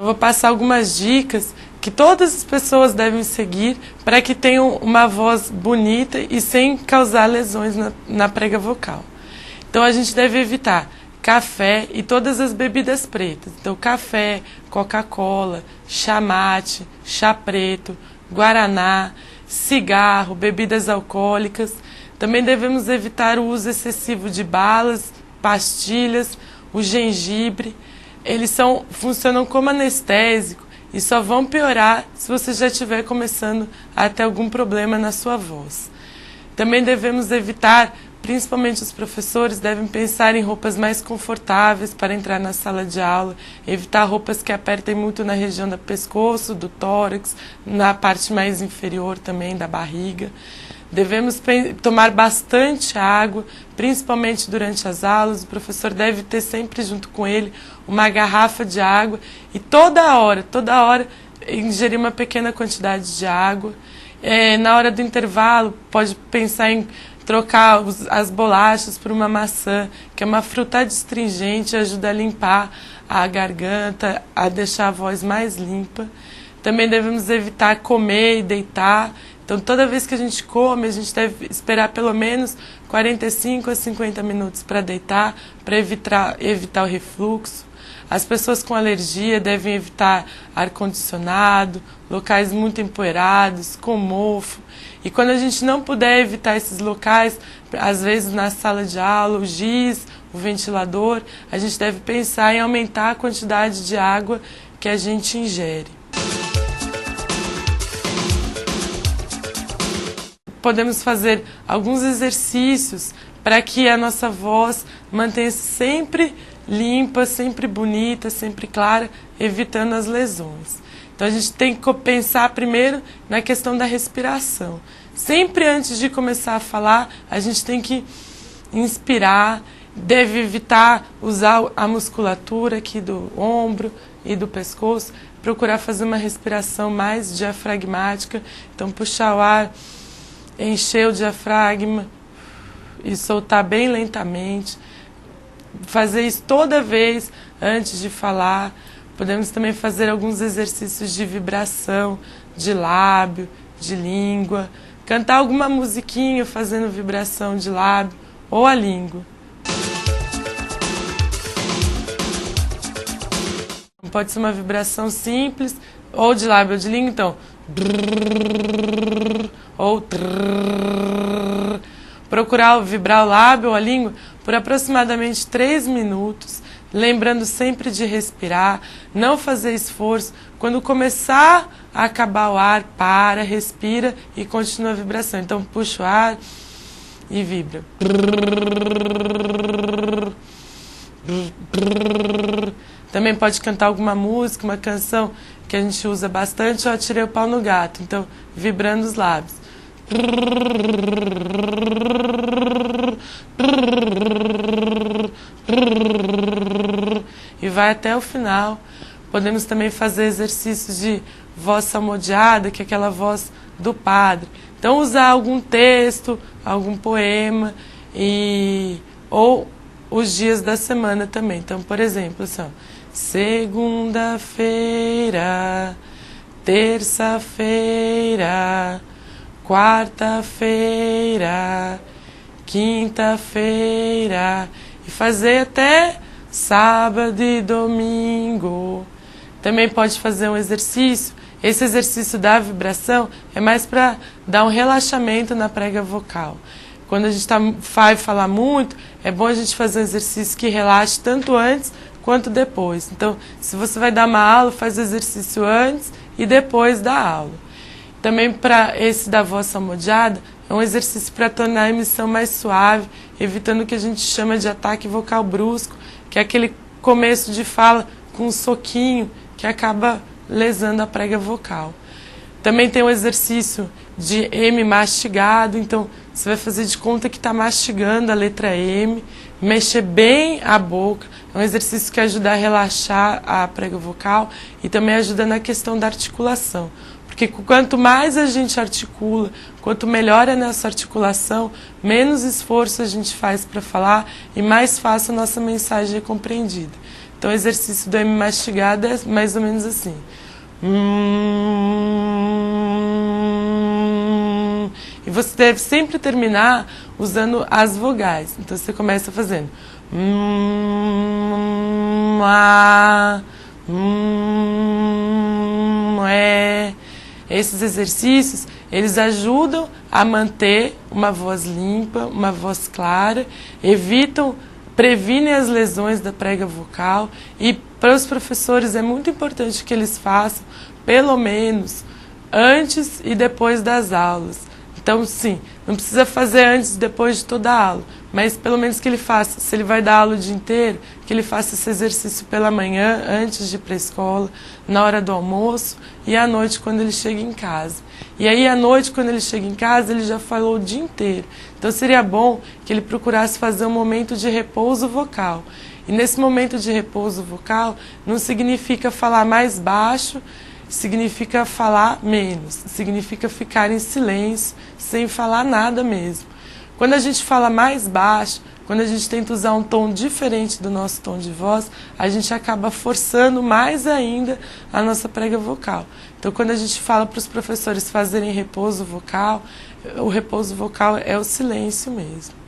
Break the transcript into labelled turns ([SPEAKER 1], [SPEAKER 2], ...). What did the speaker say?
[SPEAKER 1] Eu vou passar algumas dicas que todas as pessoas devem seguir para que tenham uma voz bonita e sem causar lesões na prega vocal. Então a gente deve evitar café e todas as bebidas pretas. Então café, Coca-Cola, chá mate, chá preto, guaraná, cigarro, bebidas alcoólicas. Também devemos evitar o uso excessivo de balas, pastilhas, o gengibre. Eles funcionam como anestésico e só vão piorar se você já estiver começando a ter algum problema na sua voz. Também devemos evitar, principalmente os professores, devem pensar em roupas mais confortáveis para entrar na sala de aula, evitar roupas que apertem muito na região do pescoço, do tórax, na parte mais inferior também da barriga. Devemos tomar bastante água, principalmente durante as aulas. O professor deve ter sempre junto com ele uma garrafa de água e toda hora, ingerir uma pequena quantidade de água. Na hora do intervalo, pode pensar em trocar as bolachas por uma maçã, que é uma fruta adstringente, ajuda a limpar a garganta, a deixar a voz mais limpa. Também devemos evitar comer e deitar. Então, toda vez que a gente come, a gente deve esperar pelo menos 45 a 50 minutos para deitar, para evitar o refluxo. As pessoas com alergia devem evitar ar-condicionado, locais muito empoeirados, com mofo. E quando a gente não puder evitar esses locais, às vezes na sala de aula, o giz, o ventilador, a gente deve pensar em aumentar a quantidade de água que a gente ingere. Podemos fazer alguns exercícios para que a nossa voz mantenha-se sempre limpa, sempre bonita, sempre clara, evitando as lesões. Então a gente tem que pensar primeiro na questão da respiração. Sempre antes de começar a falar, a gente tem que inspirar, deve evitar usar a musculatura aqui do ombro e do pescoço, procurar fazer uma respiração mais diafragmática, então puxar o ar, encher o diafragma e soltar bem lentamente. Fazer isso toda vez antes de falar. Podemos também fazer alguns exercícios de vibração, de lábio, de língua. Cantar alguma musiquinha fazendo vibração de lábio ou a língua. Pode ser uma vibração simples, ou de lábio ou de língua, então. Ou procurar vibrar o lábio ou a língua por aproximadamente 3 minutos, lembrando sempre de respirar, não fazer esforço. Quando começar a acabar o ar, para, respira e continua a vibração. Então puxa o ar e vibra. Também pode cantar alguma música, uma canção que a gente usa bastante, eu tirei o pau no gato, então vibrando os lábios. E vai até o final. Podemos também fazer exercícios de voz salmodiada, que é aquela voz do padre. Então usar algum texto, algum poema ou os dias da semana também. Então, por exemplo, assim, ó, segunda-feira, terça-feira, quarta-feira, quinta-feira, e fazer até sábado e domingo. Também pode fazer um exercício. Esse exercício da vibração é mais para dar um relaxamento na prega vocal. Quando a gente vai falar muito, é bom a gente fazer um exercício que relaxe tanto antes quanto depois. Então, se você vai dar uma aula, faz o exercício antes e depois da aula. Também para esse da voz salmodiada, é um exercício para tornar a emissão mais suave, evitando o que a gente chama de ataque vocal brusco, que é aquele começo de fala com um soquinho que acaba lesando a prega vocal. Também tem o exercício de M mastigado, então você vai fazer de conta que está mastigando a letra M, mexer bem a boca. É um exercício que ajuda a relaxar a prega vocal e também ajuda na questão da articulação. Porque quanto mais a gente articula, quanto melhor é a nossa articulação, menos esforço a gente faz para falar e mais fácil a nossa mensagem é compreendida. Então, Então, o exercício do M mastigado é mais ou menos assim. E você deve sempre terminar usando as vogais. Então, você começa fazendo Esses exercícios, eles ajudam a manter uma voz limpa, uma voz clara, previnem as lesões da prega vocal, e para os professores é muito importante que eles façam, pelo menos, antes e depois das aulas. Então, sim, não precisa fazer antes e depois de toda a aula, mas pelo menos que ele faça, se ele vai dar aula o dia inteiro, que ele faça esse exercício pela manhã, antes de ir para a escola, na hora do almoço e à noite quando ele chega em casa. E aí, à noite, quando ele chega em casa, ele já falou o dia inteiro. Então, seria bom que ele procurasse fazer um momento de repouso vocal. E nesse momento de repouso vocal, não significa falar mais baixo, significa falar menos, significa ficar em silêncio, sem falar nada mesmo. Quando a gente fala mais baixo, quando a gente tenta usar um tom diferente do nosso tom de voz, a gente acaba forçando mais ainda a nossa prega vocal. Então, quando a gente fala para os professores fazerem repouso vocal, o repouso vocal é o silêncio mesmo.